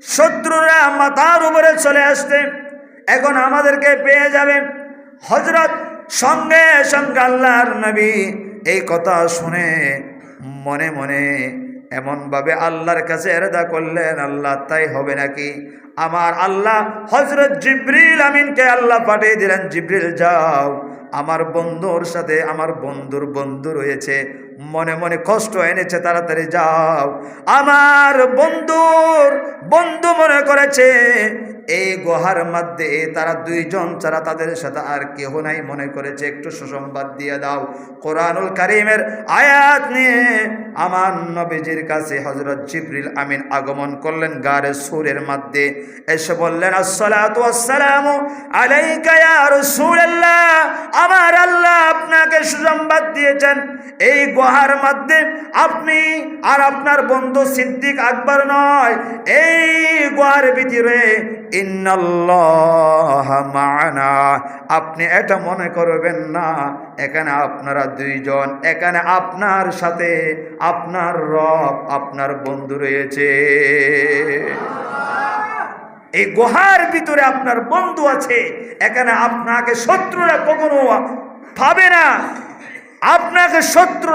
শত্রুরা মাথার উপরে চলে আসছে, এখন আমাদেরকে পেয়ে যাবে। হযরত সঙ্গে সঙ্গে আল্লাহর নবী এই কথা শুনে মনে মনে এমনভাবে আল্লাহর কাছে এরদা করলেন, আল্লাহ তাই হবে নাকি? আমার আল্লাহ হযরত জিবরিল আমিনকে আল্লাহ পাঠিয়ে দিলেন, জিবরিল যাও আমার বন্ধুর সাথে, আমার বন্ধুর বন্ধু রয়েছে, মনে মনে কষ্ট এনেছে, তাড়াতাড়ি যাও। আমার বন্ধুর বন্ধু মনে করেছে এই গুহার মধ্যে তারা দুইজন ছাড়া তাদের সাথে আর কেহ নাই, মনে করেছে একটু সুসংবাদ দিয়ে দাও। কোরআনুল কারীমের আয়াত নিয়ে আমার নবীজির কাছে হযরত জিবরিল আমিন আগমন করলেন গারে সূরের মধ্যে, এসে বললেন, আসসালাতু ওয়াসসালামু আলাইকা ইয়া রাসূলুল্লাহ, আমার আল্লাহ আপনাকে সুসংবাদ দিয়েছেন এই গুহার মধ্যে আপনি আর আপনার বন্ধু সিদ্দিক আকবর নয়, এই গুহার ভিতরে ইন্নাল্লাহা মা'ানা, আপনি এটা মনে করবেন না এখানে আপনারা দুইজন, এখানে আপনার সাথে আপনার রব, আপনার বন্ধু রয়েছে। এই গুহার ভিতরে আপনার বন্ধু আছে, এখানে আপনাকে শত্রুরা কখনো পাবে না, আপনাকে শত্রু